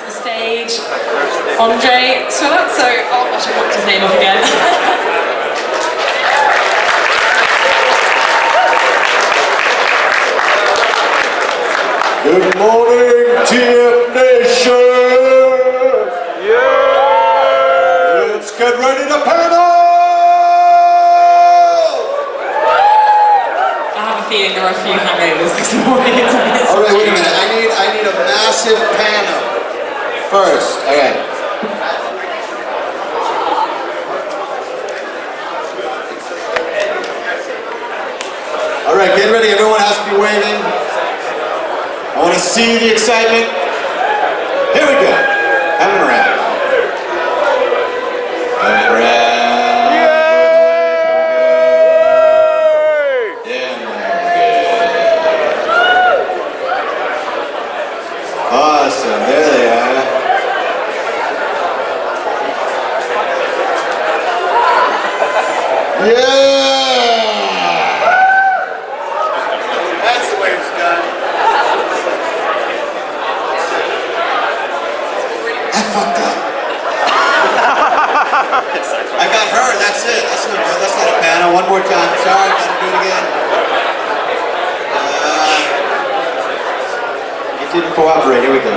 to the stage, André Sogliuzzo. Oh gosh, I got his name off again. Good morning, TF Nation! Yeah! Let's get ready to panel! I have a feeling there are a few hangovers this morning. Alright, wait a minute. I need a massive panel first. Alright. Alright, get ready. Everyone has to be waving. I want to see the excitement. Here we go. Coming around. Coming around. Yay! Yeah, awesome. There they are. Yeah! That's the way it's done. I fucked up. I got her, that's it. That's no good. That's not a panel. One more time. Sorry, gotta do it again. It didn't cooperate. Here we go.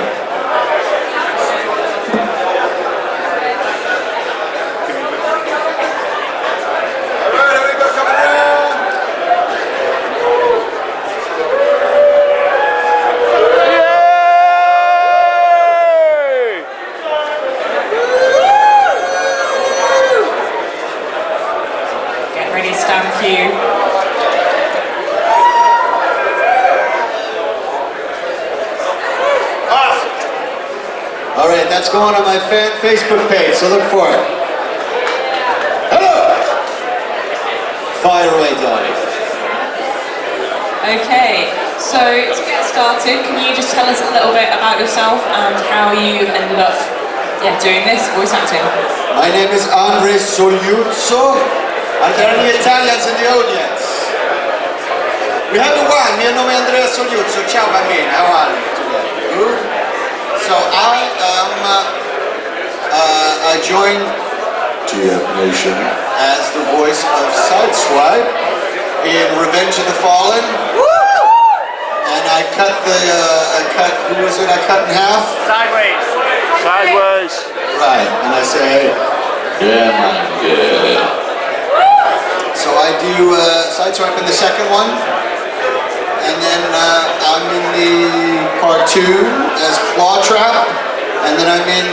Alright, here we go. Coming around. Stand for you. Awesome. All right, that's going on my Facebook page, so look for it. Hello. Fire away, Donnie. Okay, so to get started, can you just tell us a little bit about yourself and how you ended up doing this voice acting? My name is André Sogliuzzo. Are there any Italians in the audience? We have one. Mio nome è André Sogliuzzo. Ciao bambina, how are you today? Good? So I joined TF Nation as the voice of Sideswipe in Revenge of the Fallen. And I cut who was it I cut in half? Sideways. Sideways. Right, and I say, yeah, man, yeah. So I do Sideswipe in the second one, and then I'm in the cartoon as Claw Trap, and then I'm in,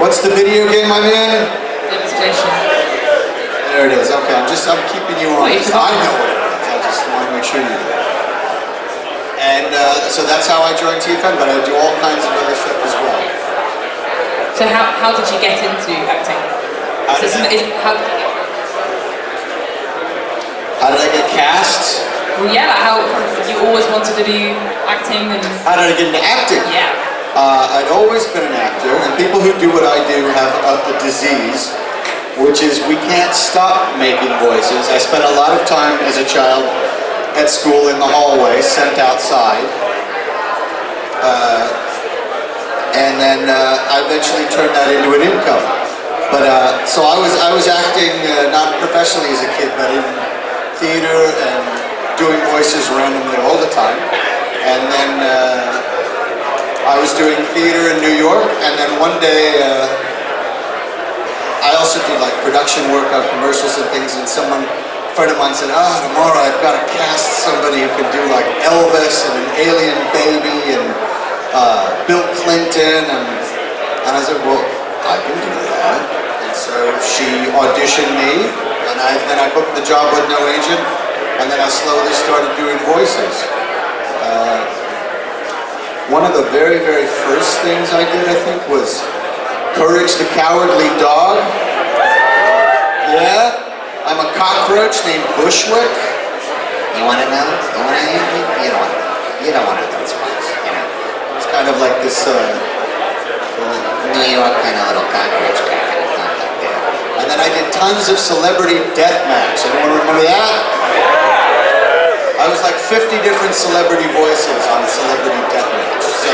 what's the video game I'm in? Devastation. There it is, okay, I'm keeping you on. I know what it is, I just want to make sure you do. And so that's how I joined TFN, but I do all kinds of other stuff as well. So how did you get into acting? How did I get cast? Well, yeah, like how you always wanted to do acting and... How did I get into acting? Yeah. I'd always been an actor, and people who do what I do have a disease, which is we can't stop making voices. I spent a lot of time as a child at school in the hallway, sent outside. And then I eventually turned that into an income. But so I was acting not professionally as a kid, but in theater and doing voices randomly all the time. And then I was doing theater in New York, and then one day I also did like production work on commercials and things, and a friend of mine said, tomorrow I've got to cast somebody who can do like Elvis and an alien baby and Bill Clinton, and I said, well, I can do that. And so she auditioned me, and then I booked the job with no agent, and then I slowly started doing voices. One of the very, very first things I did, I think, was Courage the Cowardly Dog. Yeah, I'm a cockroach named Bushwick. You want to know? You don't want to know. You don't want to know those ones, you know. It's kind of like this New York kind of little cockroach guy, kind of thing like that. And then I did tons of celebrity deathmatch. Anyone remember that? I was like 50 different celebrity voices on Celebrity Deathmatch. So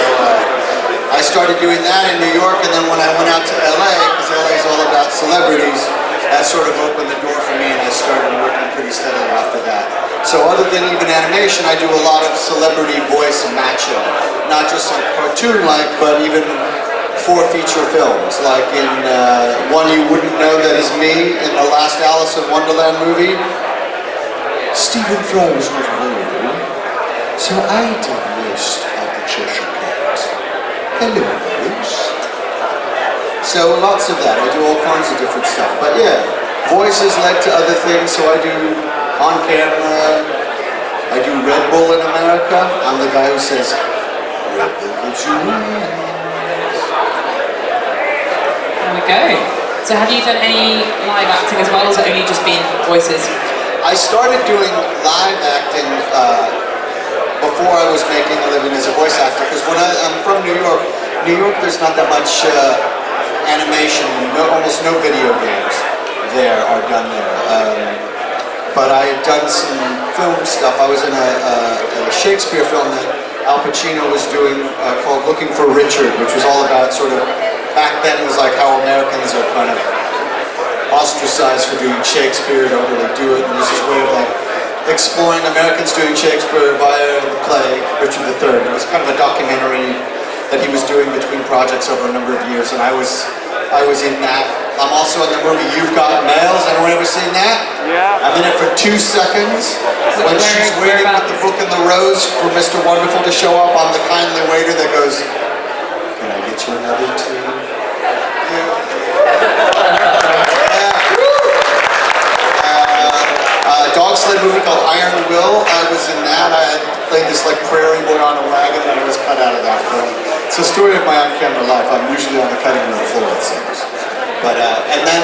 I started doing that in New York, and then when I went out to LA, because LA is all about celebrities, that sort of opened the door for me, and I started working pretty steadily after that. So other than even animation, I do a lot of celebrity voice matching, not just like cartoon-like, but even for feature films. Like in one you wouldn't know that is me in the last Alice in Wonderland movie. Stephen Fry was not available, so I did most of the Cheshire Cat. Hello, folks. So lots of that. I do all kinds of different stuff. But yeah, voices led to other things. So I do on camera. I do Red Bull in America. I'm the guy who says, Red Bull gives you wings. There we go. So have you done any live acting as well, or has it only just been voices? I started doing live acting before I was making a living as a voice actor, because when I'm from New York, there's not that much animation, almost no video games there are done there. But I had done some film stuff. I was in a Shakespeare film that Al Pacino was doing called Looking for Richard, which was all about sort of, back then it was like how Americans are kind of ostracized for doing Shakespeare, don't really do it, and this is a way of like exploring Americans doing Shakespeare via the play Richard III. It was kind of a documentary that he was doing between projects over a number of years, and I was in that. I'm also in the movie You've Got Mails. Anyone ever seen that? Yeah. I'm in it for 2 seconds when she's waiting with the book and the rose for Mr. Wonderful to show up. I'm the kindly waiter that goes, "Can I get you another tea?" Dog sled movie called Iron Will. I was in that. I had played this like prairie boy on a wagon, and I was cut out of that film. It's a story of my on-camera life. I'm usually on the cutting room floor, it seems. But and then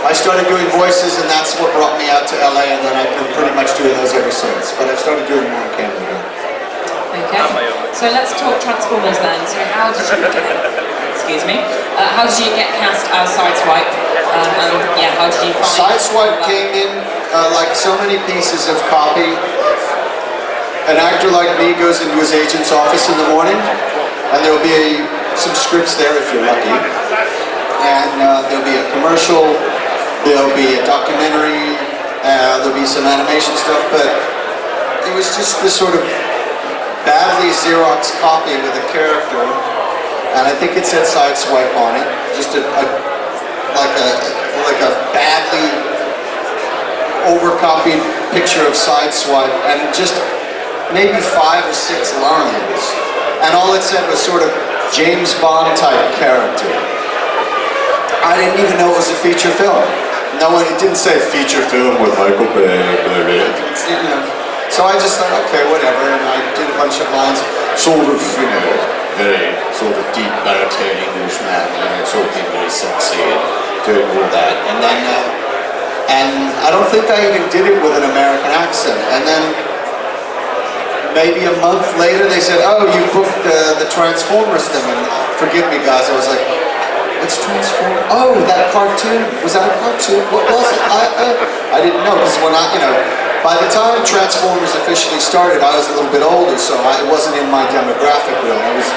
I started doing voices, and that's what brought me out to LA, and then I've been pretty much doing those ever since. But I've started doing more on camera again. Okay. So let's talk Transformers then. So how did you how did you get cast as Sideswipe? And yeah, how did you find Sideswipe came in like so many pieces of copy. An actor like me goes into his agent's office in the morning, and there'll be some scripts there if you're lucky. And there'll be a commercial, there'll be a documentary, there'll be some animation stuff, but it was just this sort of badly Xerox copy with a character, and I think it said Sideswipe on it, just like a badly overcopied picture of Sideswipe, and just maybe 5 or 6 lines, and all it said was sort of James Bond type character. I didn't even know it was a feature film. No one, it didn't say feature film with Michael Bay, you know. So I just thought, okay, whatever, and I did a bunch of lines, sort of, you know, very sort of deep baritone Englishman, you know, talking very sexy and doing all that. And then, and I don't think I even did it with an American accent. And then maybe a month later they said, oh, you booked the Transformers thing. And forgive me guys, I was like, what's Transformers? Oh, that cartoon. Was that a cartoon? What was it? I didn't know, because when I, you know, by the time Transformers officially started, I was a little bit older, so it wasn't in my demographic really. I was,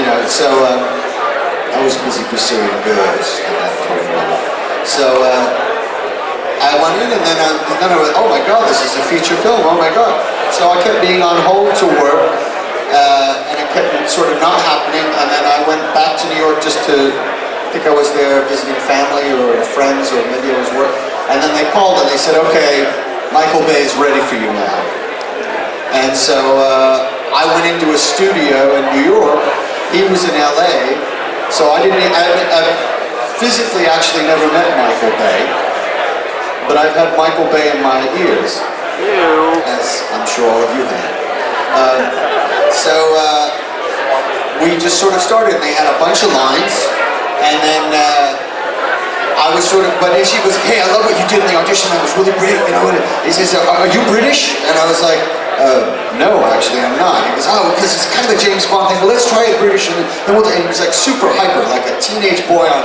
you know, so I was busy pursuing girls at that point. So I went in, and then I went, oh my God, this is a feature film. Oh my God. So I kept being on hold to work, and it kept sort of not happening. And then I went back to New York just to, I think I was there visiting family or friends, or maybe I was work. And then they called and they said, okay, Michael Bay is ready for you now. And so I went into a studio in New York. He was in LA, so I physically actually never met Michael Bay, but I've had Michael Bay in my ears, as I'm sure all of you have. So we just sort of started, and they had a bunch of lines, and then I was sort of, but she was, hey, I love what you did in the audition, that was really great, you know. And he says, are you British? And I was like, no, actually I'm not. He goes, oh, because it's kind of a James Bond thing, but let's try it British. And then and he was like super hyper, like a teenage boy on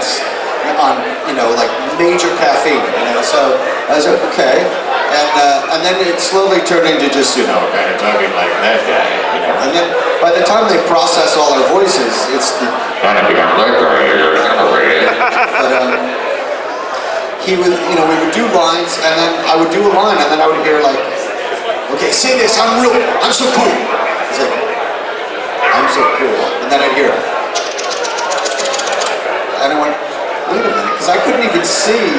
you know, like major caffeine, you know. So I was like, okay. And then it slowly turned into just, you know, kind of talking like that guy, you know. And then by the time they process all our voices, it's He would, we would do lines, and then I would do a line, and then I would hear like, okay, say this, I'm so cool. He's like, I'm so cool. And then I'd hear it. And I went, wait a minute, because I couldn't even see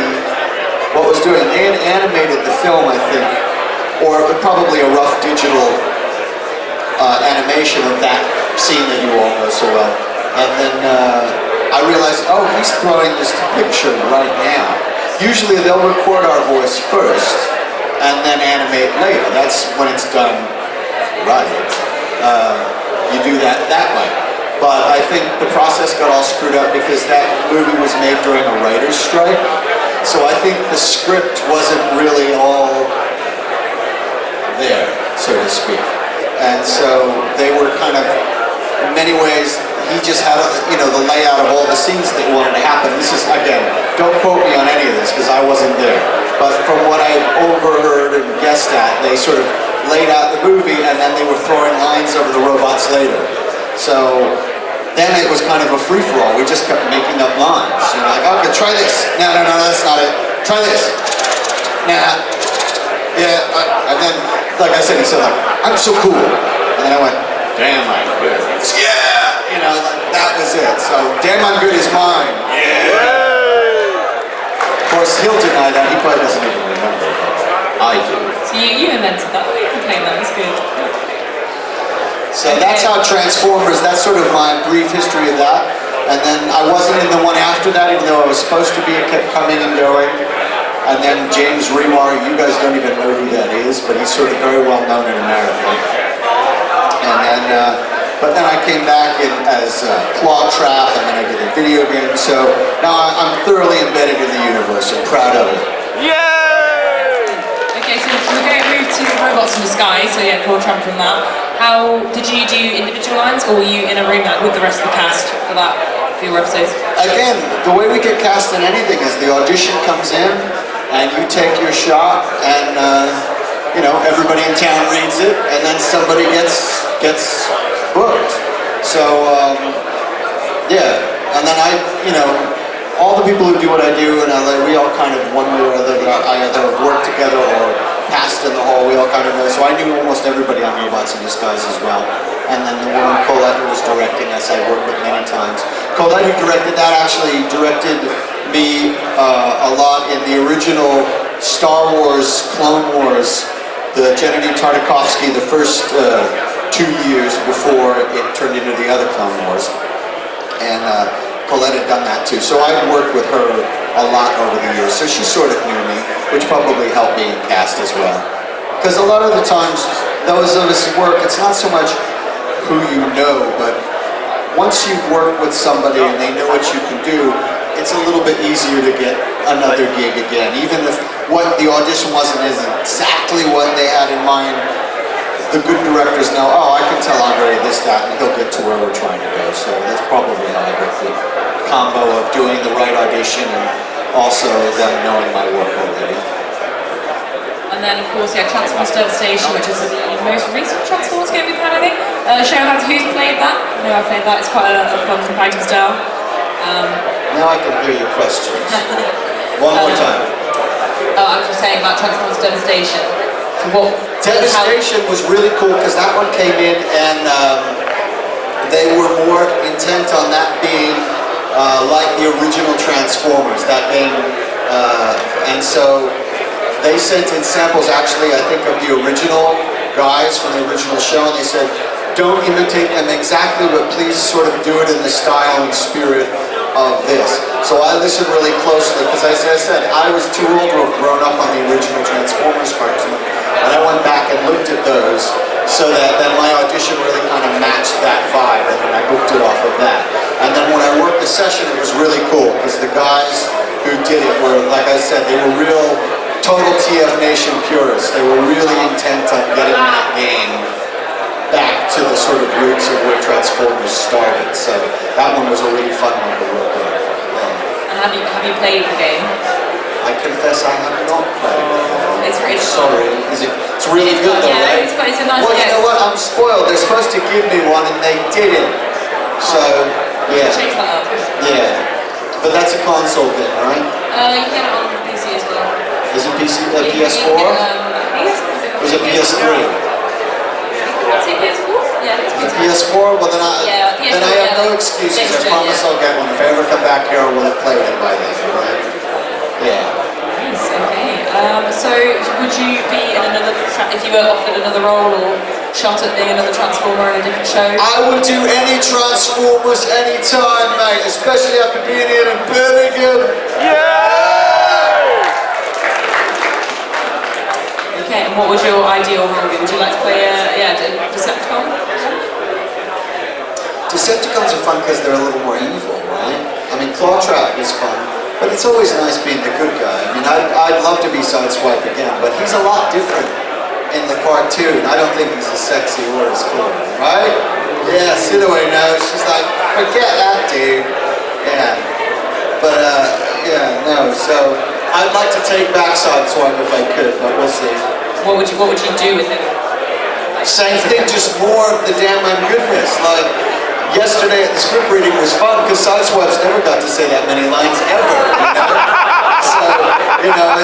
what was doing. They had animated the film, I think, or probably a rough digital animation of that scene that you all know so well. And then I realized, oh, he's throwing this to picture right now. Usually they'll record our voice first and then animate later. That's when it's done right. You do that way. But I think the process got all screwed up because that movie was made during a writer's strike. So I think the script wasn't really all there, so to speak. And so they were kind of, in many ways, he just had, the layout of all the scenes that wanted to happen. This is, again, don't quote me on any of this because I wasn't there. But from what I overheard and guessed at, they sort of laid out the movie and then they were throwing lines over the robots later. So then it was kind of a free-for-all. We just kept making up lines. Like, okay, try this. No, that's not it. Try this. Nah. Yeah. And then, like I said, he said, like, I'm so cool. And then I went, damn, I'm good. Yeah. That was it. So, damn, I'm good is mine. Yeah. Of course, he'll deny that. He probably doesn't even remember. I do. So you invented that. You can claim that. That's good. So that's how Transformers, that's sort of my brief history of that. And then I wasn't in the one after that, even though I was supposed to be. It kept coming and going. And then James Remar, you guys don't even know who that is, but he's sort of very well known in America. And then, but then I came back in as Claw Trap, and then I did a video game. So now I'm thoroughly embedded in the universe and proud of it. Yay! Okay, so we're going to move to Robots in the Sky. So yeah, Claw Trap from that. How did you do individual lines, or were you in a room with the rest of the cast for that, for your episodes? Again, the way we get cast in anything is the audition comes in, and you take your shot, and everybody in town reads it, and then somebody gets booked. So yeah, and then all the people who do what I do in LA, we all kind of one way or other, I either work together or passed in the hall, we all kind of know. So I knew almost everybody on Robots in Disguise as well. And then the woman Colette who was directing us, I worked with many times. Colette, who directed that, actually directed me a lot in the original Star Wars, Clone Wars, the Gennady Tartakovsky, the first 2 years before it turned into the other Clone Wars. And Colette had done that too. So I worked with her a lot over the years. So she sort of knew me, which probably helped me cast as well. Because a lot of the times, those of us work, it's not so much who you know, but once you've worked with somebody and they know what you can do, it's a little bit easier to get another gig again. Even if what the audition wasn't exactly what they had in mind, the good directors know, oh, I can tell André this, that, and he'll get to where we're trying to go. So that's probably how I get the combo of doing the right audition and also them knowing my work already. And then, of course, yeah, Transformers Devastation, which is the most recent Transformers game we've had, I think. Shout out to who's played that. I know I've played that. It's quite a fun fighting style. Now I can hear your questions. One more time. I was just saying about Transformers Devastation. Devastation was really cool because that one came in and they were more intent on that being like the original Transformers, that game. And so they sent in samples, actually, I think, of the original guys from the original show, and they said, don't imitate them exactly, but please sort of do it in the style and spirit of this. So I listened really closely, because as I said, I was too old to have grown up on the original Transformers cartoon, and I went back and looked at those, so that then my audition really kind of matched that vibe, and then I booked it off of that. And then when I worked the session, it was really cool, because the guys who did it were, like I said, they were real total TF Nation purists. They were really intent on getting that game back to the sort of roots of where Transformers started. So that one was a really fun one to work on. And have you played the game? I confess I have not played. It's really sorry. It's really good though, right? Yeah, it's a nice Well, you know what? I'm spoiled. They're supposed to give me one and they didn't. So Yeah. Change that up. Yeah. But that's a console thing, right? You can get it on PC as well. Is it PC, You PS4? can get, Or is it PS3? Is it PS4? Yeah, it's PS4? Well, then PS4, I have no excuses. I promise I'll get one. If I ever come back here, I will have played it by then, right? Yeah. Nice, okay. So, would you be in another, if you were offered another role or shot at being another Transformer in a different show? I would do any Transformers anytime, mate, especially after being here in Birmingham. Okay, and what would your ideal role be? Would you like to play a Decepticon? Decepticons are fun because they're a little more evil, right? I mean, Clawtrap is fun, but it's always nice being the good guy. I mean, I'd love to be Sideswipe again, but he's a lot different in the cartoon. I don't think he's as sexy or as cool, right? Yeah, Sidaway knows. She's like, forget that dude. Yeah. But, yeah, no, so I'd like to take back Sideswipe if I could, but we'll see. What would you do with him? Same thing, just more of the damn goodness. Like, yesterday at the script reading was fun because Sideswipe's never got to say that many lines ever, you know? So, you know,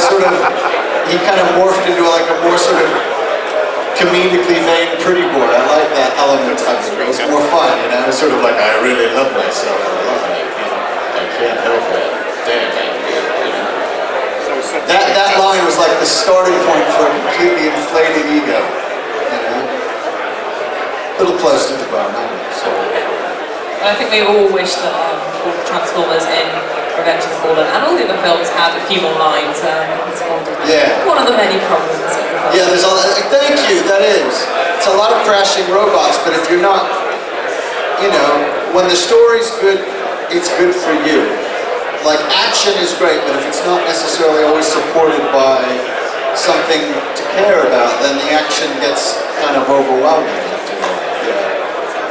he kind of morphed into like a more sort of comedically vain pretty boy. I like that element of it. It was more fun, you know? It's sort of like, I really love myself. I can't help it. Damn it. You know? That line was like the starting point for a completely inflated ego, you know? A little close to the bone, I know, so. I think we all wish that all the Transformers in Revenge of the Fallen and all the other films had a few more lines. It's one of the many problems. Yeah, there's a lot. Thank you. That is. It's a lot of crashing robots, but if you're not, you know, when the story's good, it's good for you. Like action is great, but if it's not necessarily always supported by something to care about, then the action gets kind of overwhelming.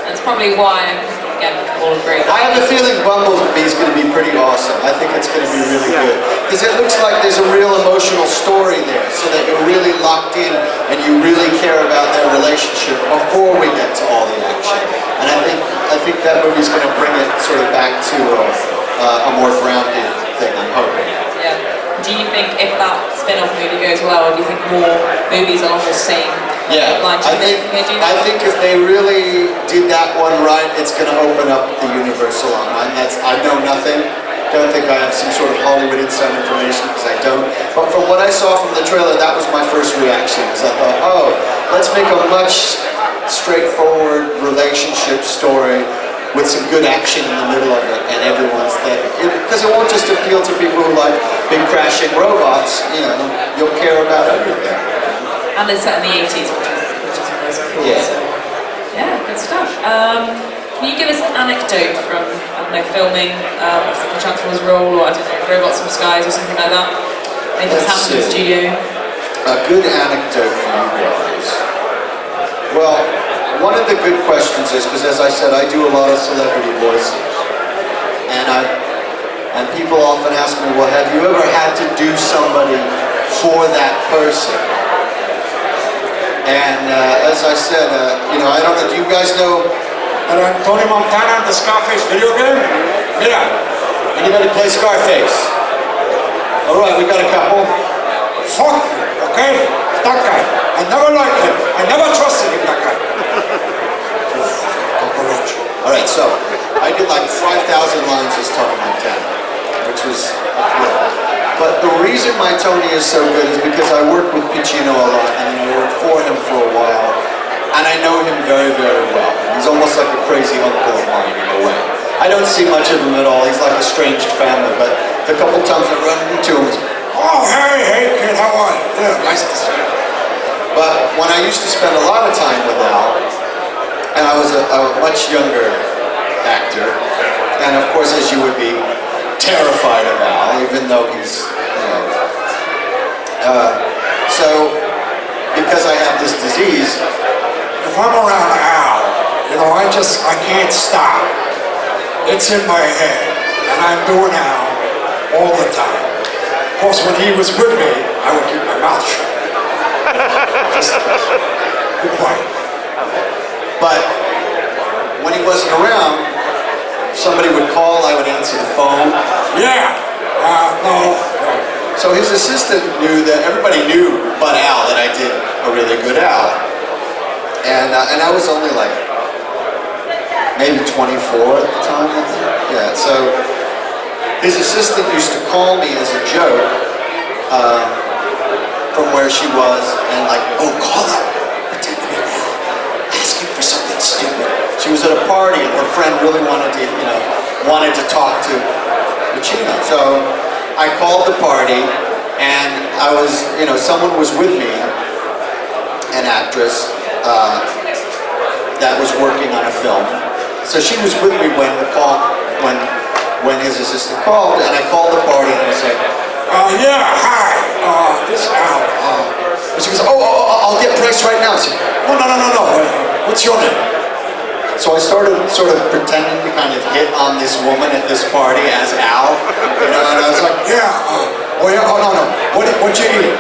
That's probably why. Again, we'll agree. I have a feeling Bumblebee is going to be pretty awesome. I think it's going to be really good. Because it looks like there's a real emotional story there, so that you're really locked in and you really care about their relationship before we get to all the action. And I think that movie's going to bring it sort of back to a more grounded thing, I'm hoping. Yeah. Do you think if that spin-off movie goes well, or do you think more movies along the same line? I think if they really did that one right, it's going to open up the universe a lot. I know nothing. Don't think I have some sort of Hollywood inside information because I don't. But from what I saw from the trailer, that was my first reaction. Because I thought, oh, let's make a much straightforward relationship story with some good action in the middle of it, and everyone's there. Because it won't just appeal to people who like big crashing robots. You know, you'll care about everything. And it's set in the 80s, which is really cool. Yeah. So, yeah, good stuff. Can you give us an anecdote from, I don't know, filming of the Transformers role, or I don't know, Robots from Skies or something like that? Maybe it's happened in the studio. A good anecdote from you guys. Well, one of the good questions is, because as I said, I do a lot of celebrity voices. And people often ask me, well, have you ever had to do somebody for that person? And as I said, you know, I don't know, do you guys know Tony Montana, the Scarface video game? Yeah. Anybody play Scarface? All right, we got a couple. Fuck, okay? That guy. I never liked him. I never trusted him, that guy. All right, so I did like 5,000 lines as Tony Montana, which was good. But the reason my Tony is so good is because I worked with Pacino a lot, and then I worked for him for a while, and I know him very, very well. He's almost like a crazy uncle of mine in a way. I don't see much of him at all. He's like a estranged family, but the couple times I run into him, it's, oh, hey kid, how are you? Yeah, nice to see you. But when I used to spend a lot of time with Al, and I was a much younger actor, and of course, as you would be, terrified of Al, even though he's, you know. So, because I have this disease, if I'm around Al, you know, I can't stop. It's in my head, and I'm doing Al all the time. Of course, when he was with me, I would keep my mouth shut. Just be quiet. But when he wasn't around, somebody would call, I would answer the phone. Yeah, no. So his assistant knew that, everybody knew but Al that I did a really good Al. And I was only like, maybe 24 at the time, I think. Yeah, so his assistant used to call me as a joke from where she was, and like, oh, call up, pretend to be Al, ask him for something stupid. She was at a party and her friend really wanted to talk to Pacino. So I called the party, and I was, someone was with me, an actress that was working on a film. So she was with me when his assistant called, and I called the party and I was like, yeah, hi, this is Al. And she goes, I'll get Bryce right now. I said, no, what's your name? So I started sort of pretending to kind of hit on this woman at this party as Al, and I was like, no, what you eat?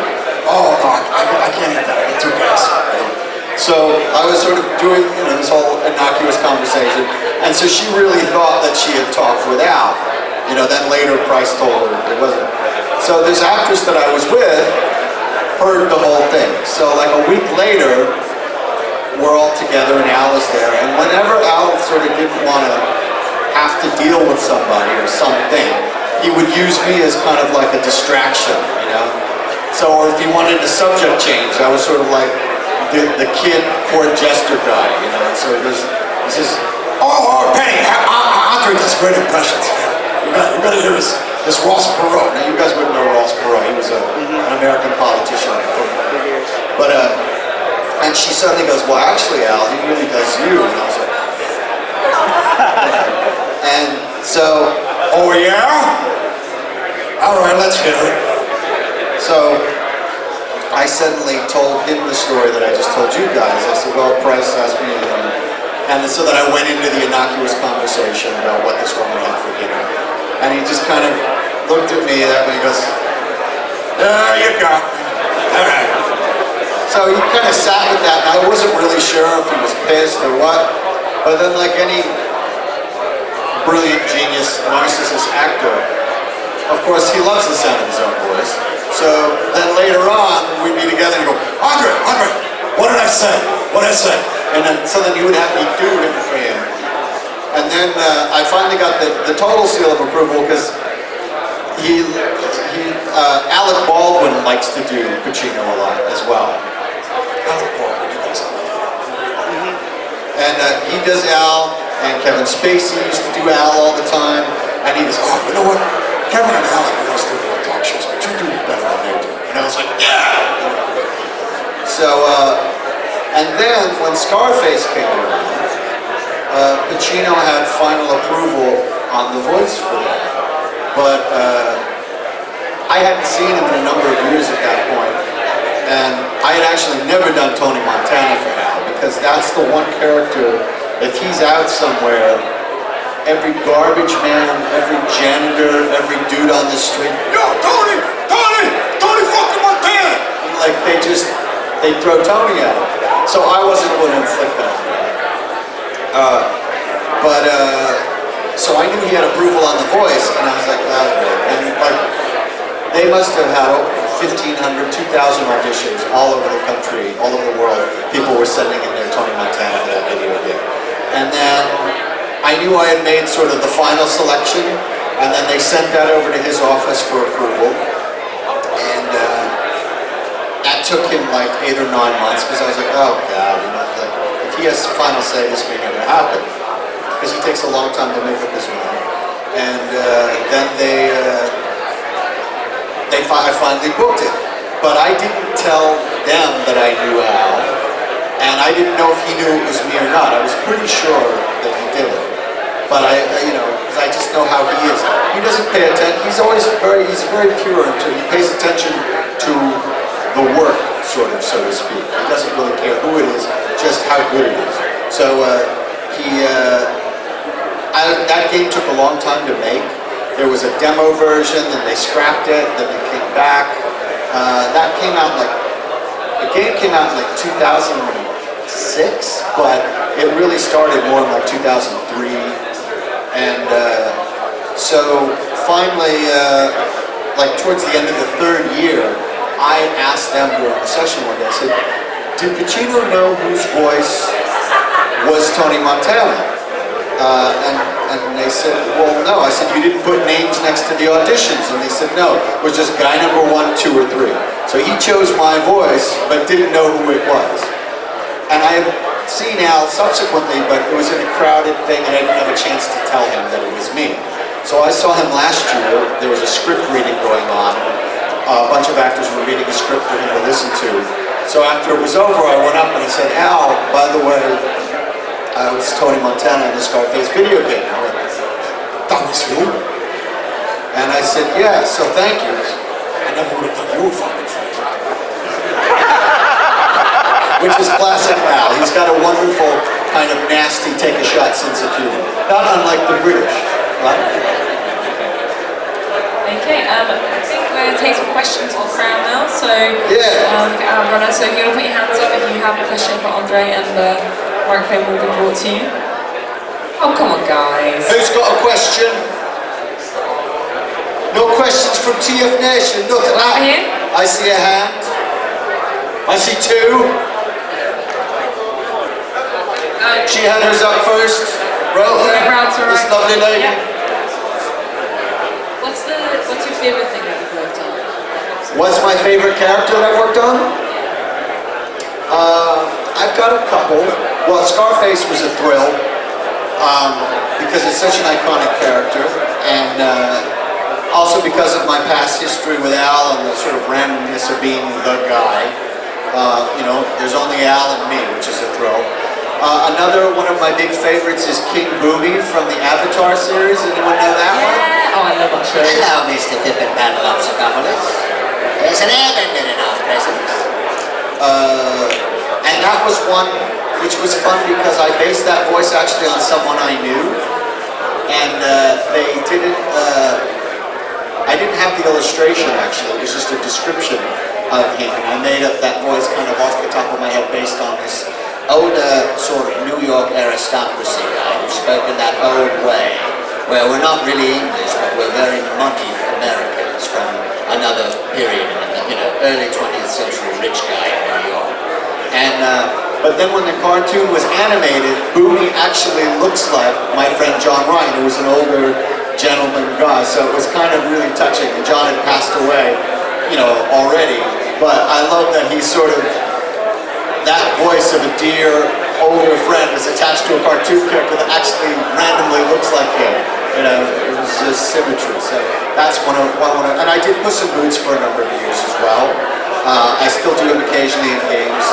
Oh, no, I can't eat that, I get too gas. So I was sort of doing, this whole innocuous conversation, and so she really thought that she had talked with Al. Then later Bryce told her it wasn't. So this actress that I was with heard the whole thing. So like a week later, we're all together and Al is there, and whenever Al sort of didn't want to have to deal with somebody or something, he would use me as kind of like a distraction, So, or if he wanted a subject change, I was sort of like the kid court jester guy, So he says, Penny, Andre does great impressions. You got to hear this Ross Perot. Now you guys wouldn't know Ross Perot. He was an American politician. But and she suddenly goes, well, actually, Al, he really does you. And I was like, and so, oh yeah? All right, let's hear it. So I suddenly told him the story that I just told you guys. I said, well, Price asked me, and so that I went into the innocuous conversation about what this woman had for dinner. And he just kind of looked at me that way and goes, there you go. All right. So he kind of sat with that, and I wasn't really sure if he was pissed or what, but then like any brilliant genius narcissist actor, of course he loves the sound of his own voice. So then later on, we'd be together and go, Andre, what did I say? What did I say? And then, so then he would have me do it for him. And then I finally got the total seal of approval, because Alec Baldwin likes to do Pacino a lot as well. And he does Al, and Kevin Spacey used to do Al all the time, and he goes, you know what, Kevin and Alec always do the talk shows, but you do it better than they do. And I was like, yeah! So, and then when Scarface came around, Pacino had final approval on the voice for that. But I hadn't seen him in a number of years at that point, and I had actually never done Tony Montana for Al, because that's the one character, if he's out somewhere, every garbage man, every janitor, every dude on the street, yo, Tony fucking Montana! And like they throw Tony at him. So I wasn't going to inflict that. So I knew he had approval on the voice, and I was like, and like, they must have had 1,500, 2,000 auditions all over the country, all over the world. People were sending in their Tony Montana for that video again. And then I knew I had made sort of the final selection, and then they sent that over to his office for approval. And that took him like 8 or 9 months, because I was like, oh God, like, if he has final say, this may never happen. Because he takes a long time to make up his mind. And then I finally booked it. But I didn't tell them that I knew Al, and I didn't know if he knew it was me or not. I was pretty sure that he did it. But because I just know how he is. He doesn't pay attention. He's very pure, and he pays attention to the work, sort of, so to speak. He doesn't really care who it is, just how good it is. So that game took a long time to make. There was a demo version, then they scrapped it, then it came back. That came out the game came out in like 2006, but it really started more in like 2003. And so finally, like towards the end of the third year, I asked them during a session one day, I said, did Pacino know whose voice was Tony Montana? And they said, well, no. I said, you didn't put names next to the auditions? And they said, no, it was just guy number 1, 2, or 3. So he chose my voice, but didn't know who it was. And I had seen Al subsequently, but it was in a crowded thing, and I didn't have a chance to tell him that it was me. So I saw him last year. There was a script reading going on. A bunch of actors were reading a script for him to listen to. So after it was over, I went up and I said, Al, by the way, it was Tony Montana in the Scarface video game. I went, that was you? And I said, yeah, so thank you. I never would have thought you were fucking funny. Which is classic Al. He's got a wonderful kind of nasty take-a-shot sense of humor. Not unlike the British, right? Okay, I think we're going to take some questions from the crowd now, so yeah. Runner, so if you want to put your hands up if you have a question for Andre, and the microphone will be brought to you. Oh, come on, guys. Who's got a question? No questions from TF Nation, nothing. Right here? I see a hand. I see 2. She had hers up first. This lovely lady. Yeah. What's your favorite thing that you've worked on? What's my favorite character that I worked on? I've got a couple. Well, Scarface was a thrill because it's such an iconic character, and also because of my past history with Al and the sort of randomness of being the guy. You know, there's only Al and me, which is a thrill. Another one of my big favorites is King Boomy from the Avatar series. Anyone know that one? Oh, I love that show. Hello, Mr. Pippin Padalops-Agopoulos. There's an airbender in our presence. And that was one which was fun because I based that voice actually on someone I knew. And they didn't, I didn't have the illustration actually, it was just a description of him. And I made up that voice kind of off the top of my head based on this older sort of New York aristocracy guy who spoke in that old way, where we're not really English, but we're very moneyed Americans from another period, you know, early 20th century rich guy in New York. And but then when the cartoon was animated, Boomy actually looks like my friend John Ryan, who was an older gentleman guy, so it was kind of really touching. And John had passed away, you know, already, but I love that he's sort of that voice of a dear, older friend is attached to a cartoon character that actually randomly looks like him. You know, it was just symmetry. So that's one of, and I did Puss in Boots for a number of years as well. I still do them occasionally in games.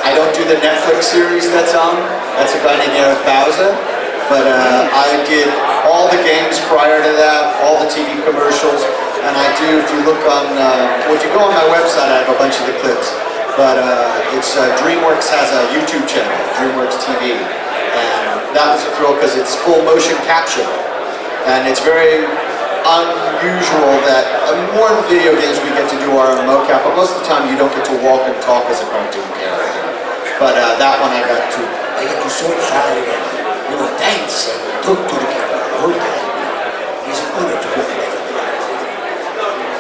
I don't do the Netflix series that's on. That's a guy named Eric Bauza. But I did all the games prior to that, all the TV commercials, and I do, if you look on, well, if you go on my website, I have a bunch of the clips. But it's DreamWorks has a YouTube channel, DreamWorks TV, and that was a thrill because it's full motion capture, and it's very unusual that more in video games we get to do our own mocap, but most of the time you don't get to walk and talk as a cartoon character. But that one I got to sort of fire again, you know, dance and talk to the camera the whole time. It's an honor to work with everything.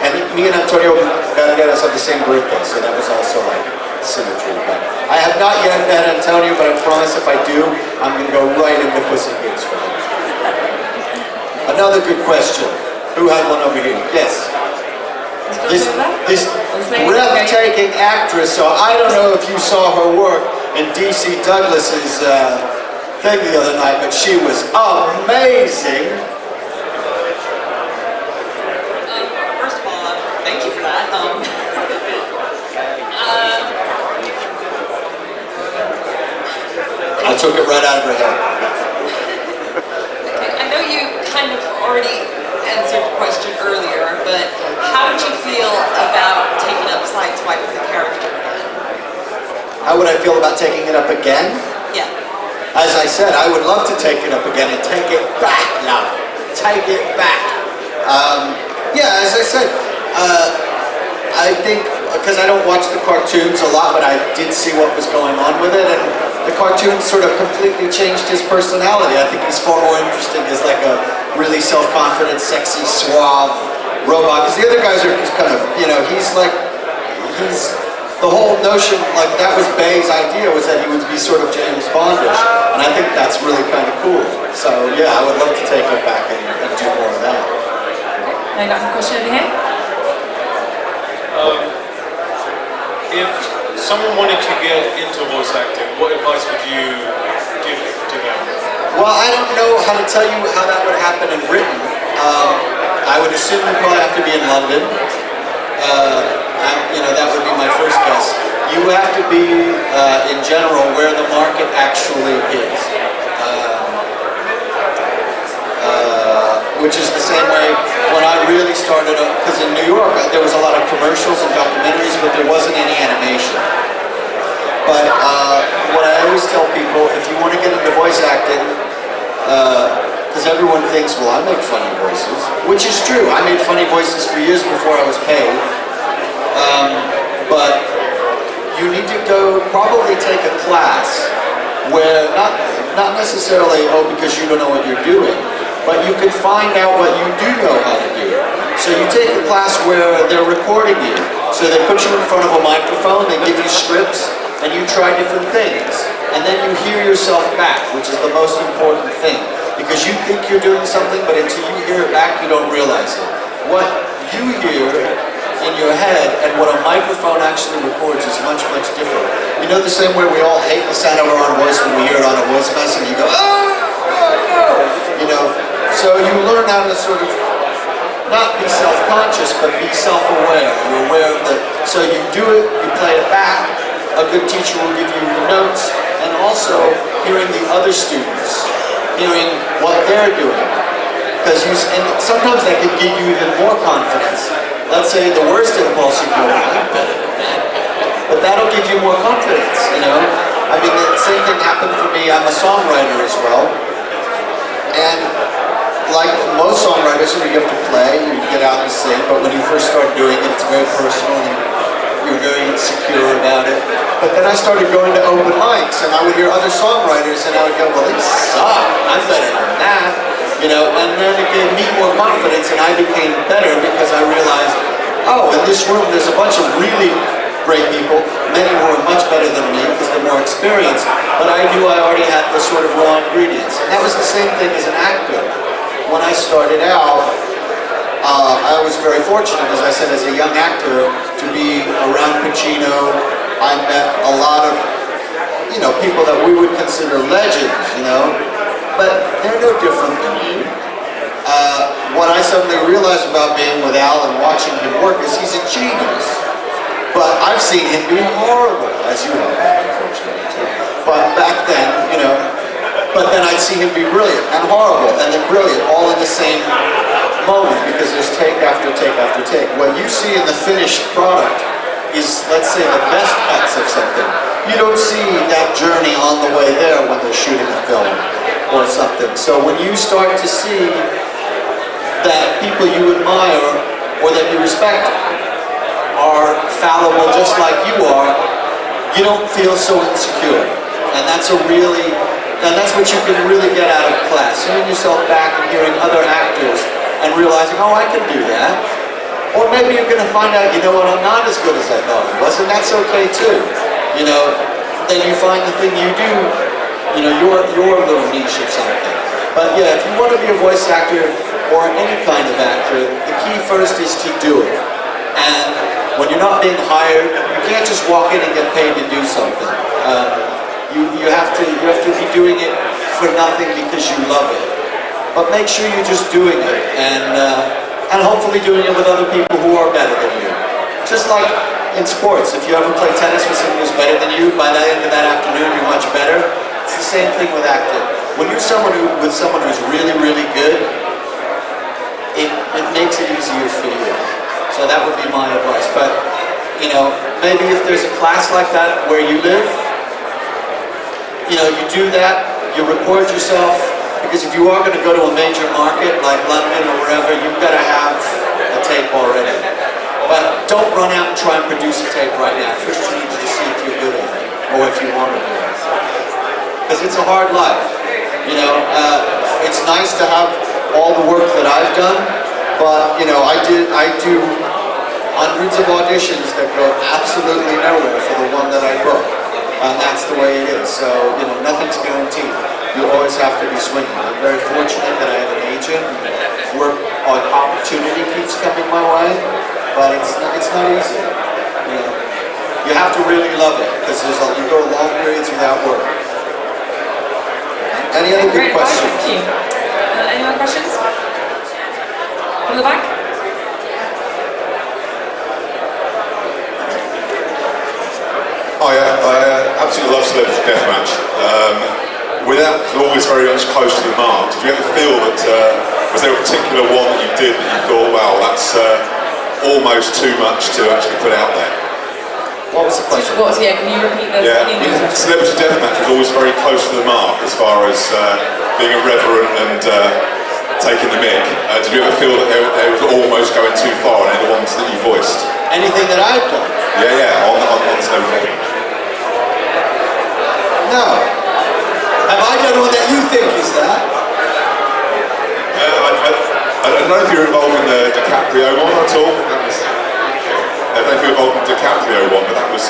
And me and Antonio Banderas have the same birthday, so that was also like symmetry. But I have not yet met Antonio, but I promise if I do, I'm going to go right into Puss in Boots for him. Another good question. Who had one over here? Yes. This breathtaking actress, so I don't know if you saw her work in DC Douglas's thing the other night, but she was amazing. First of all, thank you for that. I took it right out of her head. I know you kind of already answered the question earlier, but how did you feel about taking up Sideswipe as a character again? How would I feel about taking it up again? Yeah. As I said, I would love to take it up again and take it back now. Take it back. Yeah, as I said, I think, because I don't watch the cartoons a lot, but I did see what was going on with it, and the cartoon sort of completely changed his personality. I think he's far more interesting as like a really self-confident, sexy, suave robot. Because the other guys are just kind of, you know, he's the whole notion, like that was Bay's idea, was that he would be sort of James Bondish. And I think that's really kind of cool. So yeah, I would love to take it back and do more of that. I got a question over here. If someone wanted to get into voice acting, what advice would you give to them? Well, I don't know how to tell you how that would happen in Britain. I would assume you'd probably have to be in London. You know, that would be my first guess. You have to be, in general, where the market actually is. Which is the same way when I really started, because in New York there was a lot of commercials and documentaries, but there wasn't any animation. But what I always tell people, if you want to get into voice acting, because everyone thinks, well, I make funny voices, which is true. I made funny voices for years before I was paid. But you need to go probably take a class where, not necessarily, because you don't know what you're doing, but you can find out what you do know how to do. So you take a class where they're recording you. So they put you in front of a microphone, they give you scripts, and you try different things. And then you hear yourself back, which is the most important thing. Because you think you're doing something, but until you hear it back, you don't realize it. What you hear in your head and what a microphone actually records is much, much different. You know, the same way we all hate the sound of our own voice when we hear it on a voice message, you go, oh no! You know, so you learn how to sort of not be self-conscious, but be self-aware. You're aware of the, so you do it, you play it back, a good teacher will give you notes, and also hearing the other students, hearing what they're doing. Because and sometimes that can give you even more confidence. Let's say the worst impulse, you go, I'm better than that. But that'll give you more confidence, you know? I mean, the same thing happened for me. I'm a songwriter as well. And like most songwriters, you have to play, you get out and sing, but when you first start doing it, it's very personal and you're very insecure about it. But then I started going to open mics and I would hear other songwriters and I would go, well, they suck, I'm better than that. You know, and then it gave me more confidence and I became better because I realized, oh, in this room there's a bunch of really great people, many who are much better than me because they're more experienced, but I knew I already had the sort of raw ingredients. And that was the same thing as an actor. When I started out, I was very fortunate, as I said, as a young actor, to be around Pacino. I met a lot of, you know, people that we would consider legends, you know, but they're no different than you. What I suddenly realized about being with Al and watching him work is he's a genius. But I've seen him be horrible, as you know, unfortunately. But back then, you know, but then I'd see him be brilliant and horrible and then brilliant all in the same moment because there's take after take after take. What you see in the finished product is, let's say, the best cuts of something. You don't see that journey on the way there when they're shooting a film or something. So when you start to see that people you admire or that you respect are fallible just like you are, you don't feel so insecure. And that's what you can really get out of class. Hearing yourself back and hearing other actors and realizing, oh, I can do that. Or maybe you're going to find out, you know what, I'm not as good as I thought I was, and that's okay too. You know, then you find the thing you do, you know, your little niche of something. But yeah, if you want to be a voice actor or any kind of actor, the key first is to do it. And when you're not being hired, you can't just walk in and get paid to do something. You have to be doing it for nothing because you love it. But make sure you're just doing it and hopefully doing it with other people who are better than you. Just like in sports, if you ever play tennis with someone who's better than you, by the end of that afternoon you're much better. It's the same thing with acting. When you're with someone who's really, really good, it makes it easier for you. So that would be my advice. But, you know, maybe if there's a class like that where you live, you know, you do that, you record yourself, because if you are going to go to a major market like London or wherever, you've got to have a tape already. But don't run out and try and produce a tape right now. First you need to see if you're good at it, or if you want to do it. because it's a hard life. You know, it's nice to have all the work that I've done, but you know, I do hundreds of auditions that go absolutely nowhere for the one that I book, and that's the way it is. So you know, nothing's guaranteed. You always have to be swinging. I'm very fortunate that I have an agent. Work opportunity keeps coming my way, but it's not easy. You know, you have to really love it because you go long periods without work. Any other good questions? Thank you. Any more questions? From the back? I absolutely love Celebrity Deathmatch. Without always very much close to the mark, did you ever feel that, was there a particular one that you did that you thought, wow, that's almost too much to actually put out there? What was the question? Can you repeat those? Yeah, Celebrity Deathmatch was always very close to the mark as far as being irreverent and taking the mick. Did you ever feel that it was almost going too far on any of the ones that you voiced? Anything that I've done? Yeah, on Celebrity Deathmatch. No. Have I done one that you think is that? I don't know if you're involved in the DiCaprio one at all. I don't know if you're involved in the DiCaprio one, but that was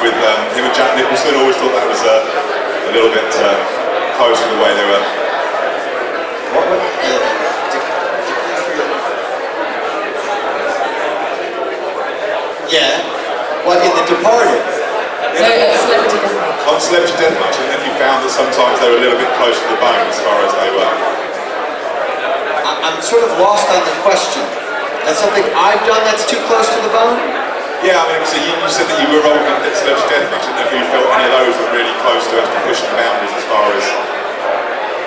with him and Jack Nicholson. I always thought that was a little bit close to the way they were. What? Yeah. What, in The Departed? No, Celebrity Deathmatch. On Celebrity Deathmatch, and if you found that sometimes they were a little bit close to the bone as far as they were. I'm sort of lost on the question. That's something I've done that's too close to the bone? Yeah, I mean, so you said that you were involved in Celebrity Deathmatch, and if you felt any of those were really close to actually pushing the boundaries as far as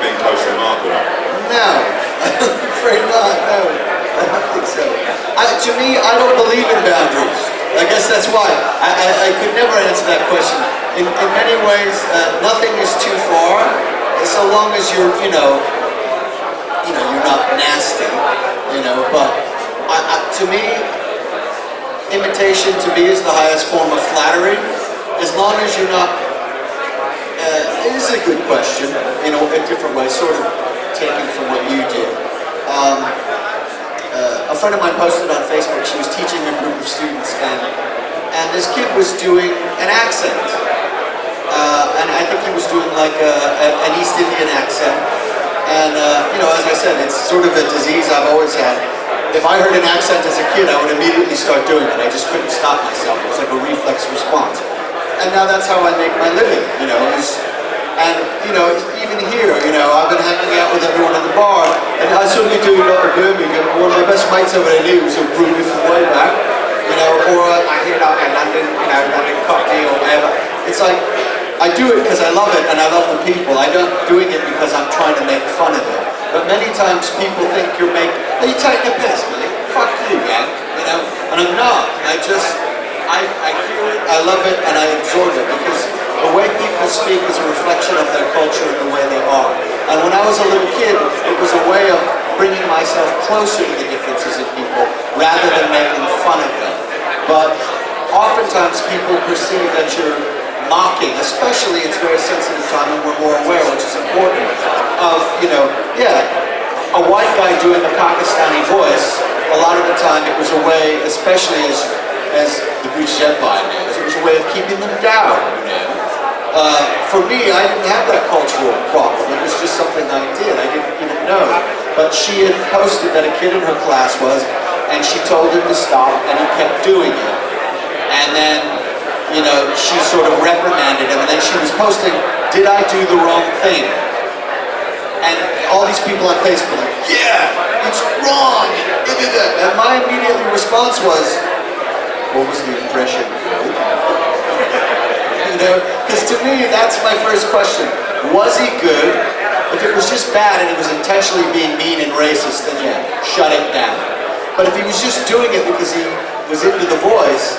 being close to the mark or not? No. I'm afraid not, no. I don't think so. To me, I don't believe in boundaries. I guess that's why. I could never answer that question. In many ways, nothing is too far, so long as you're not nasty, but to me, imitation to me is the highest form of flattery, as long as you're not, it is a good question, in different ways, sort of taken from what you did. A friend of mine posted on Facebook, she was teaching a group of students, and this kid was doing an accent. And I think he was doing like an East Indian accent. And, as I said, it's sort of a disease I've always had. If I heard an accent as a kid, I would immediately start doing it. I just couldn't stop myself. It was like a reflex response. And now that's how I make my living, even here, I've been hanging out with everyone in the bar, and I certainly do a lot of Birmingham. One of my best mates over there knew was a Ruby from way back, or I hear that in London, London cocktail or whatever. It's like, I do it because I love it and I love the people. I'm not doing it because I'm trying to make fun of it. But many times people think are you taking a piss, man? Fuck you, man. And I'm not. I hear it, I love it, and I absorb it because the way people speak is a reflection of their culture and the way they are. And when I was a little kid, it was a way of bringing myself closer to the differences in people rather than making fun of them. But oftentimes people perceive that you're mocking, especially it's very sensitive time and we're more aware, which is important, of, a white guy doing a Pakistani voice, a lot of the time it was a way, especially as the British Empire knows, it was a way of keeping them down, For me, I didn't have that cultural problem, it was just something I did, I didn't even know. But she had posted that a kid in her class was, and she told him to stop, and he kept doing it. And then, she sort of reprimanded him, and then she was posting, did I do the wrong thing? And all these people on Facebook were like, yeah, it's wrong, and my immediate response was, what was the impression? Because to me, that's my first question. Was he good? If it was just bad and he was intentionally being mean and racist, then yeah, shut it down. But if he was just doing it because he was into the voice,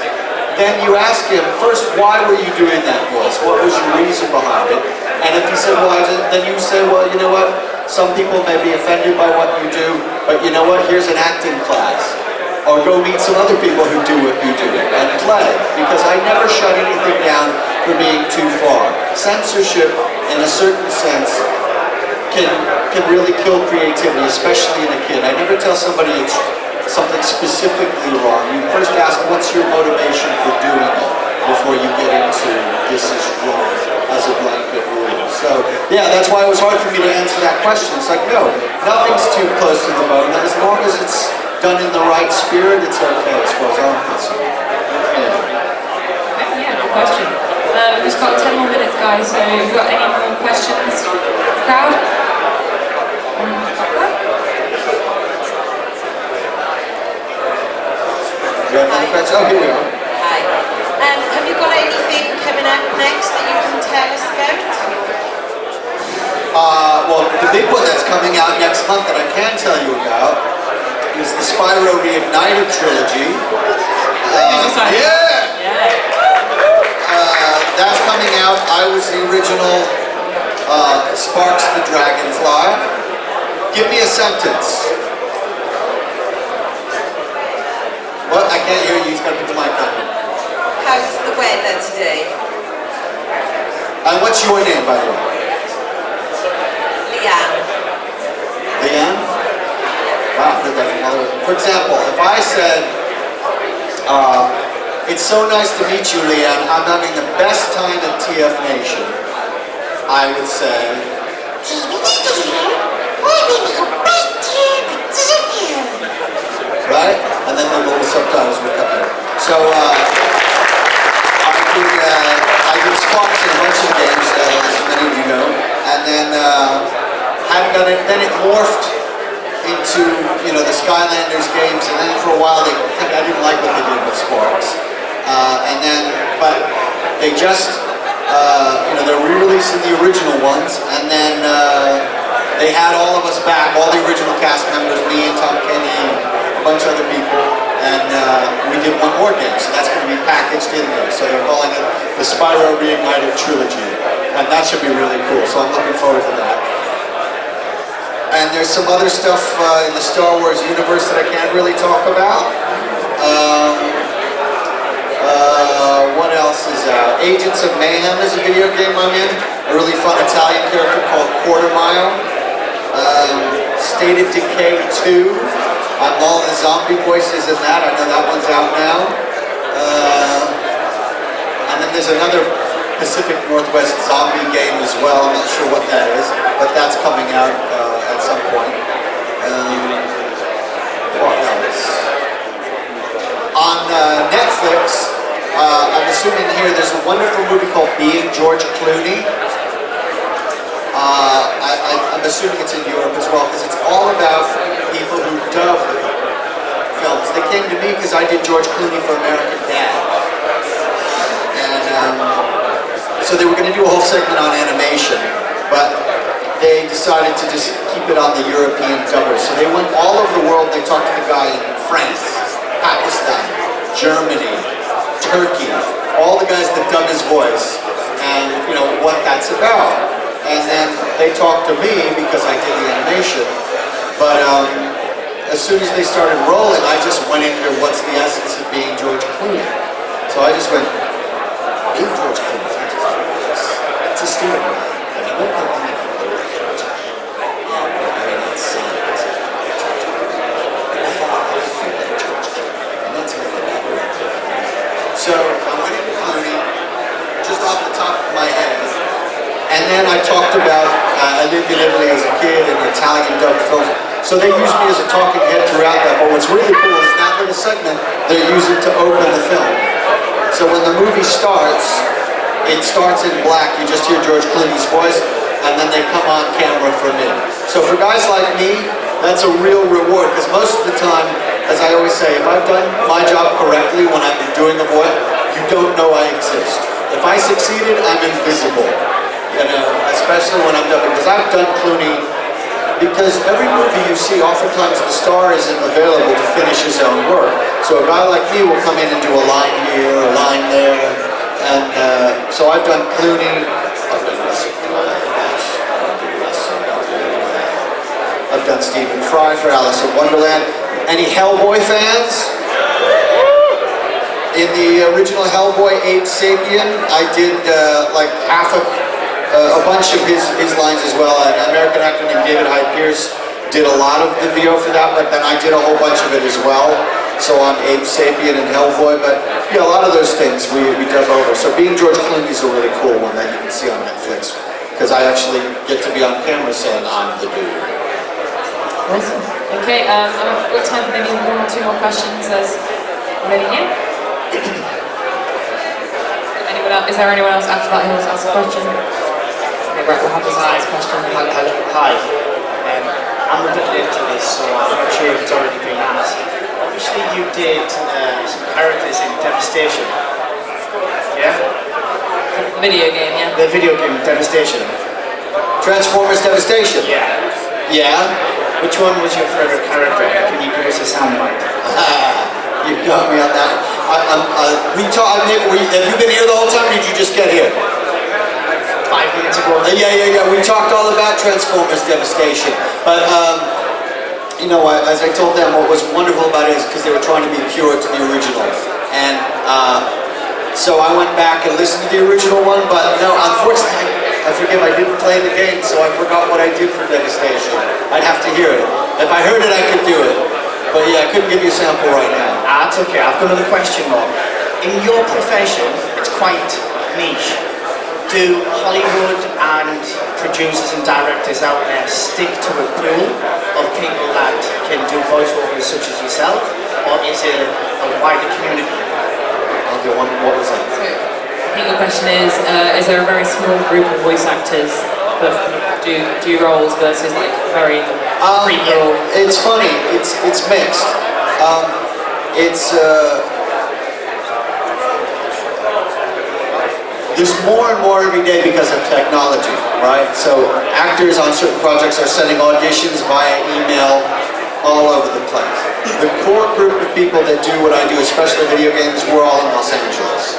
then you ask him, first, why were you doing that voice? What was your reason behind it? And if he said, well, then you say, well, you know what? Some people may be offended by what you do, but you know what? Here's an acting class. Or go meet some other people who do what you do and play. Because I never shut anything down for being too far. Censorship, in a certain sense, can really kill creativity, especially in a kid. I never tell somebody it's something specifically wrong. You first ask, what's your motivation for doing it, before you get into this is wrong as a blanket rule. So yeah, that's why it was hard for me to answer that question. It's like, no, nothing's too close to the bone. As long as it's done in the right spirit, it's okay as far as I'm concerned. Yeah, good question. We've just got 10 more minutes, guys, so if you've got any more questions, crowd? You have any questions? Oh, here we are. Hi. Have you got anything coming up next that you can tell us about? Well, the big one that's coming out next month that I can tell you about is the Spyro Reignited trilogy. That's coming out. I was the original Sparks the Dragonfly. Give me a sentence. What? I can't hear you. He's got to put the mic on. How's the weather today? And what's your name, by the way? Leanne. Leanne? Wow, I heard that from other. For example, if I said, it's so nice to meet you, Leanne. I'm having the best time at TF Nation. I would say, right? And then the little subtitles would come in. So I did Sparks in a bunch of games, as many of you know, and then hadn't done it. Then it morphed into the Skylanders games, and then for a while I didn't like what they did with Sparks, but they just they're re-releasing the original ones, and then they had all of us back, all the original cast members, me and Tom Kenny and a bunch of other people, and we did one more game, so that's going to be packaged in there. So they're calling it the Spyro Reignited Trilogy, and that should be really cool, so I'm looking forward to that. And there's some other stuff in the Star Wars universe that I can't really talk about. What else is out? Agents of Mayhem is a video game I'm in. A really fun Italian character called Quarter Mile. State of Decay 2. I'm all the zombie voices in that. I know that one's out now. And then there's another Pacific Northwest zombie game as well. I'm not sure what that is, but that's coming out at some point. What else? On Netflix, I'm assuming here there's a wonderful movie called Being George Clooney. I'm assuming it's in Europe as well, because it's all about people who dub films. They came to me because I did George Clooney for American Dad. And so they were going to do a whole segment on animation, but they decided to just keep it on the European cover. So they went all over the world. They talked to the guy in France, Pakistan, Germany, Turkey, all the guys that dub his voice, and what that's about. And then they talked to me because I did the animation. But as soon as they started rolling, I just went into what's the essence of being George Clooney. So I just went, being George Clooney. It's a stereotype. So I went into Clooney, just off the top of my head, and then I talked about, I lived in Italy as a kid and Italian dubbed films, so they used me as a talking head throughout that, but what's really cool is that little segment they're using to open the film. So when the movie starts, it starts in black, you just hear George Clooney's voice, and then they come on camera for me. So for guys like me, that's a real reward, because most of the time, as I always say, if I've done my job correctly when I'm doing a voice, you don't know I exist. If I succeeded, I'm invisible. Especially when I'm dubbing, because I've done Clooney, because every movie you see, oftentimes the star isn't available to finish his own work. So a guy like me will come in and do a line here, a line there, and so I've done Clooney, I've done Stephen Fry for Alice in Wonderland. Any Hellboy fans? In the original Hellboy Ape Sapien, I did like half of a bunch of his lines as well. An American actor named David Hyde Pierce did a lot of the VO for that, but then I did a whole bunch of it as well. So on Ape Sapien and Hellboy, but yeah, a lot of those things we dub over. So being George Clooney is a really cool one that you can see on Netflix, because I actually get to be on camera saying I'm the dude. Awesome. Okay, I've got time for maybe one or two more questions. There's already here. Anyone else? Is there anyone else after that who wants to ask a question? Okay, right, we'll have this last question. Hi. I'm a bit into this, so I'm not sure if it's already been asked. Obviously, you did some characters in Devastation. Yeah? The video game, yeah? The video game Devastation. Transformers Devastation. Yeah. Yeah. Which one was your favorite character? Can you give us a soundbite? You got me on that. Have you been here the whole time, or did you just get here? 5 minutes ago. Yeah. We talked all about Transformers Devastation. But, you know, as I told them, what was wonderful about it is because they were trying to be pure to the original. And so I went back and listened to the original one, but no, unfortunately, I forgive, I didn't play the game, so I forgot what I did for Devastation. I'd have to hear it. If I heard it, I could do it. But yeah, I couldn't give you a sample right now. That's okay. I've got another question though. In your profession, it's quite niche. Do Hollywood and producers and directors out there stick to a pool of people that can do voiceovers such as yourself, or is it a wider community? Okay, what was that? So, I think the question is there a very small group of voice actors that do roles versus like very people? It's funny. It's mixed. There's more and more every day because of technology, right? So actors on certain projects are sending auditions via email all over the place. The core group of people that do what I do, especially video games, we're all in Los Angeles.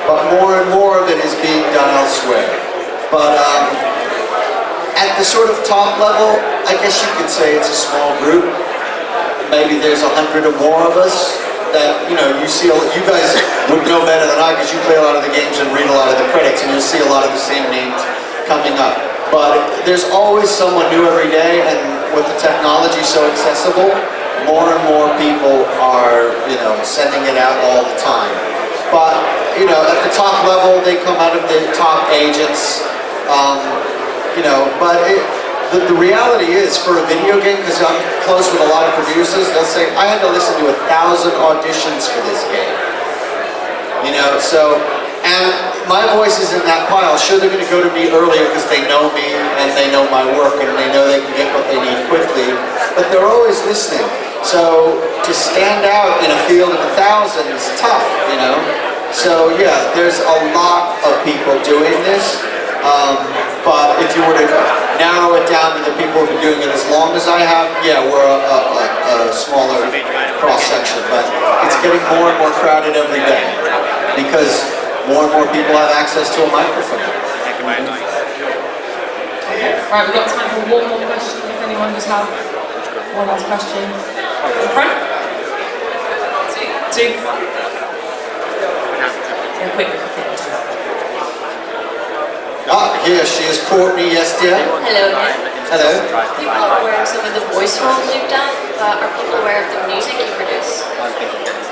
But more and more of it is being done elsewhere. But at the sort of top level, I guess you could say it's a small group. Maybe there's 100 or more of us that, you know, you guys would know better than I, because you play a lot of the games and read a lot of the credits, and you'll see a lot of the same names coming up. But there's always someone new every day, and with the technology so accessible, more and more people are, you know, sending it out all the time. But, you know, at the top level, they come out of the top agents, you know, but the reality is, for a video game, because I'm close with a lot of producers, they'll say, I had to listen to 1,000 auditions for this game. You know, so, and my voice is in that pile. Sure, they're going to go to me earlier because they know me and they know my work and they know they can get what they need quickly, but they're always listening. So, to stand out in a field of 1,000 is tough, you know? So, yeah, there's a lot of people doing this. But if you were to narrow it down to the people who've been doing it as long as I have, yeah, we're a smaller cross-section. But it's getting more and more crowded every day because more and more people have access to a microphone. Right, we've got time for one more question. If anyone does have one last question. In front? Two. Yeah, quick. Here she is, Courtney, yes dear. Hello again. Hello. People are aware of some of the voice roles you've done, but are people aware of the music you produce?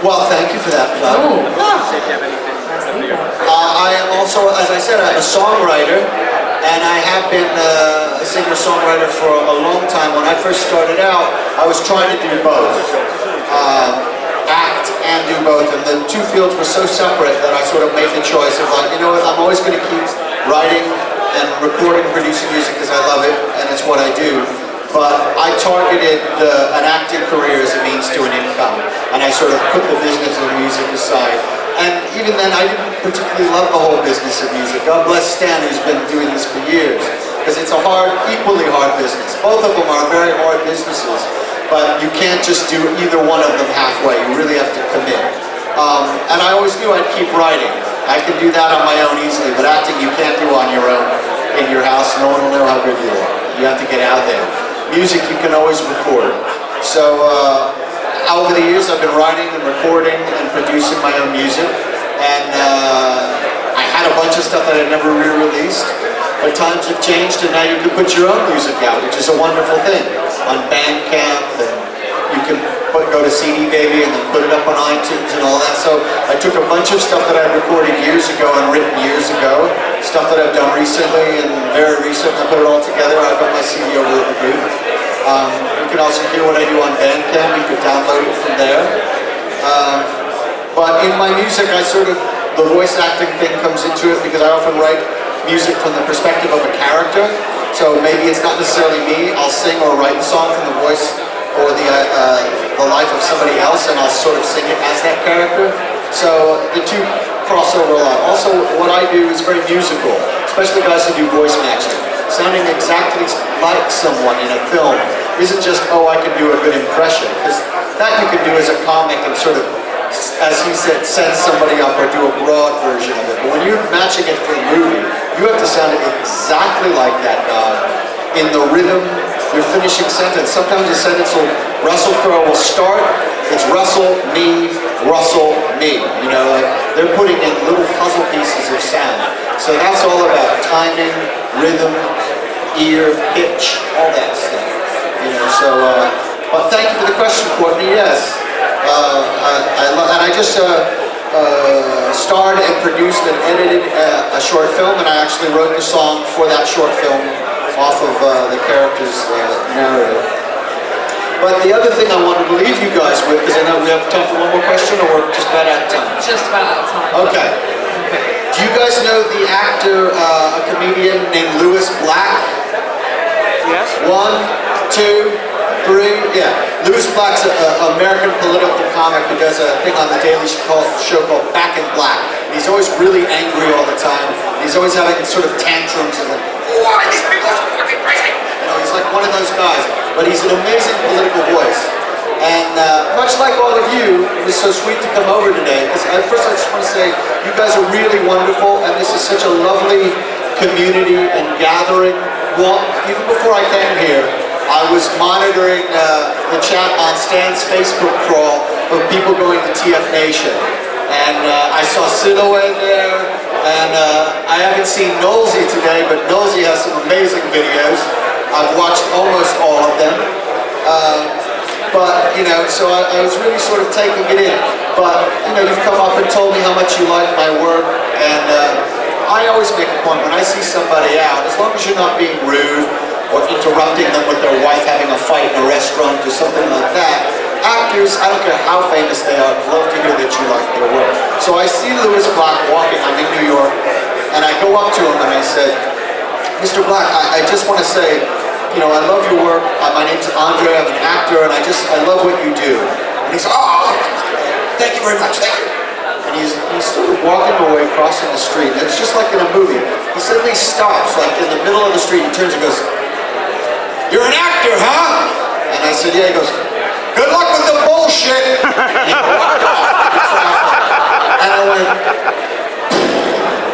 Well, thank you for that plug. I am also, as I said, I'm a songwriter, and I have been a singer-songwriter for a long time. When I first started out, I was trying to do both. Act and do both, and the two fields were so separate that I sort of made the choice of like, you know what, I'm always going to keep writing and recording and producing music because I love it and it's what I do, but I targeted an acting career as a means to an income, and I sort of put the business of music aside. And even then I didn't particularly love the whole business of music. God bless Stan, who's been doing this for years, because it's a equally hard business. Both of them are very hard businesses, but you can't just do either one of them halfway. You really have to commit. And I always knew I'd keep writing. I can do that on my own easily, but acting you can't do on your own in your house. No one will know how good you are. You have to get out there. Music you can always record. So over the years I've been writing and recording and producing my own music, and I had a bunch of stuff that I never re-released, but times have changed and now you can put your own music out, which is a wonderful thing, on Bandcamp, and you can go to CD Baby and then put it up on iTunes and all that. So I took a bunch of stuff that I recorded years ago and written years ago, stuff that I've done recently and very recent, I put it all together. I've got my CD over at the booth. You can also hear what I do on Bandcamp. You can download it from there. But in my music, the voice acting thing comes into it because I often write music from the perspective of a character. So maybe it's not necessarily me. I'll sing or write the song from the voice or the life of somebody else, and I'll sort of sing it as that character. So the two cross over a lot. Also, what I do is very musical, especially guys who do voice matching. Sounding exactly like someone in a film isn't just, oh, I can do a good impression, because that you can do as a comic and sort of, as he said, send somebody up or do a broad version of it. But when you're matching it for a movie, you have to sound exactly like that guy in the rhythm, your finishing sentence. Sometimes the sentence will, Russell Crowe will start, it's Russell, me, you know, like they're putting in little puzzle pieces of sound. So that's all about timing, rhythm, ear, pitch, all that stuff, you know. So, but thank you for the question, Courtney. Yes, I just starred and produced and edited a short film, and I actually wrote the song for that short film off of the character's narrative. But the other thing I wanted to leave you guys with, because I know we have time for one more question, or we're just about out of time? Just about out of time. Okay. Do you guys know the actor, a comedian named Louis Black? Yes. 1, 2, 3, yeah. Louis Black's an American political comic who does a thing on the Daily Show called Back in Black. And he's always really angry all the time. He's always having sort of tantrums and like, why are these people so fucking crazy? You know, he's like one of those guys. But he's an amazing political voice. And much like all of you, it was so sweet to come over today. Because first I just want to say, you guys are really wonderful, and this is such a lovely community and gathering. Well, even before I came here, I was monitoring the chat on Stan's Facebook crawl of people going to TF Nation. And I saw Silhouette there, and I haven't seen Nosey today, but Nosey has some amazing videos. I've watched almost all of them. But, you know, so I was really sort of taking it in. But, you know, you've come up and told me how much you like my work, and I always make a point when I see somebody out, as long as you're not being rude or interrupting them with their wife having a fight in a restaurant or something like that. Actors, I don't care how famous they are, love to hear that you like their work. So I see Louis Black walking, I'm in New York, and I go up to him and I said, Mr. Black, I just want to say, you know, I love your work. My name's André, I'm an actor, and I love what you do. And he said, oh, thank you very much, thank you. And he's sort of walking away, crossing the street. And it's just like in a movie. He suddenly stops, like in the middle of the street, he turns and goes, you're an actor, huh? And I said, yeah. He goes, good luck with the bullshit. And he walked off. And I went,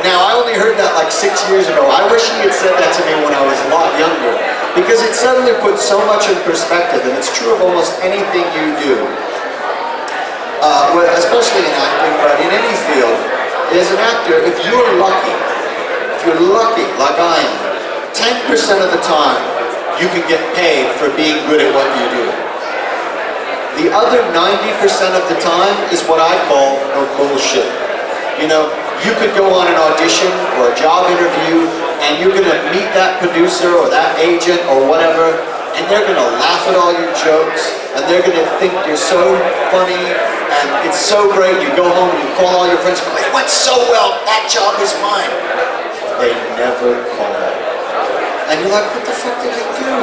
now I only heard that like 6 years ago. I wish he had said that to me when I was a lot younger, because it suddenly puts so much in perspective, and it's true of almost anything you do, especially in acting, but in any field. As an actor, if you're lucky, like I am, 10% of the time you can get paid for being good at what you do. The other 90% of the time is what I call bullshit. You know, you could go on an audition or a job interview and you're going to meet that producer or that agent or whatever, and they're going to laugh at all your jokes, and they're going to think you're so funny and it's so great. You go home and you call all your friends, it went so well, that job is mine. They never call. And you're like, what the fuck did I do?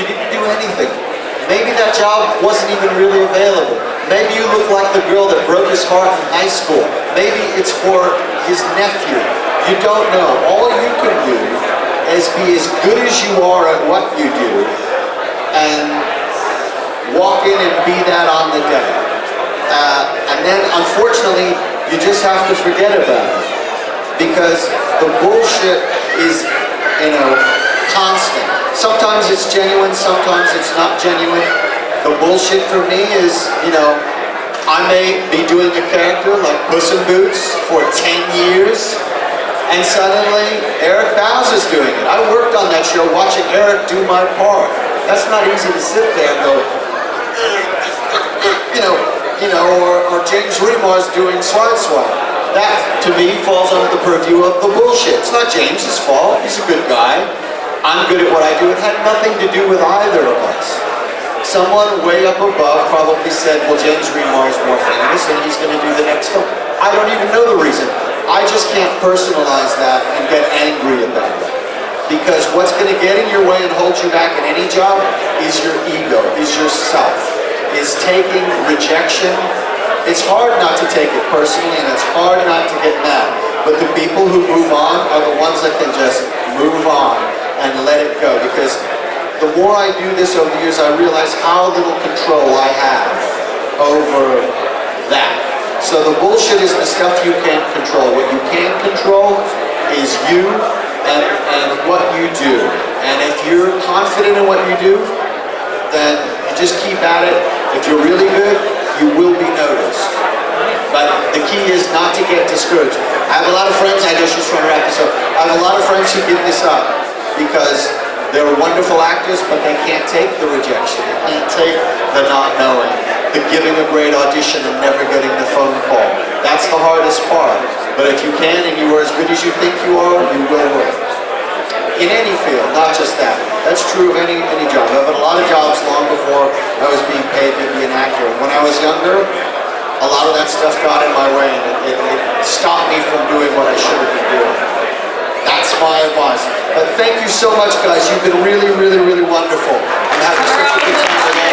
You didn't do anything. Maybe that job wasn't even really available. Maybe you look like the girl that broke his heart in high school. Maybe it's for his nephew. You don't know. All you can do is be as good as you are at what you do and walk in and be that on the day. And then, unfortunately, you just have to forget about it, because the bullshit is, you know, constant. Sometimes it's genuine, sometimes it's not genuine. The bullshit for me is, you know, I may be doing a character like Puss in Boots for 10 years, and suddenly Eric Bowes is doing it. I worked on that show watching Eric do my part. That's not easy to sit there and go, or James Remar's doing Swat. That, to me, falls under the purview of the bullshit. It's not James's fault. He's a good guy. I'm good at what I do. It had nothing to do with either of us. Someone way up above probably said, well, James Remar is more famous and he's going to do the next film. I don't even know the reason. I just can't personalize that and get angry about it. Because what's going to get in your way and hold you back in any job is your ego, is yourself, is taking rejection. It's hard not to take it personally and it's hard not to get mad. But the people who move on are the ones that can just move on and let it go. Because the more I do this over the years, I realize how little control I have over that. So the bullshit is the stuff you can't control. What you can control is you and what you do. And if you're confident in what you do, then you just keep at it. If you're really good, you will be noticed. But the key is not to get discouraged. I have a lot of friends, I just trying to wrap this up. I have a lot of friends who give this up because they're wonderful actors, but they can't take the rejection. They can't take the not knowing, the giving a great audition and never getting the phone call. That's the hardest part. But if you can and you are as good as you think you are, you will work. In any field, not just that. That's true of any job. I've had a lot of jobs long before I was being paid to be an actor. When I was younger, a lot of that stuff got in my way and it stopped me from doing what I should have been doing. That's my advice. But thank you so much, guys. You've been really, really, really wonderful. I'm having such a good time today.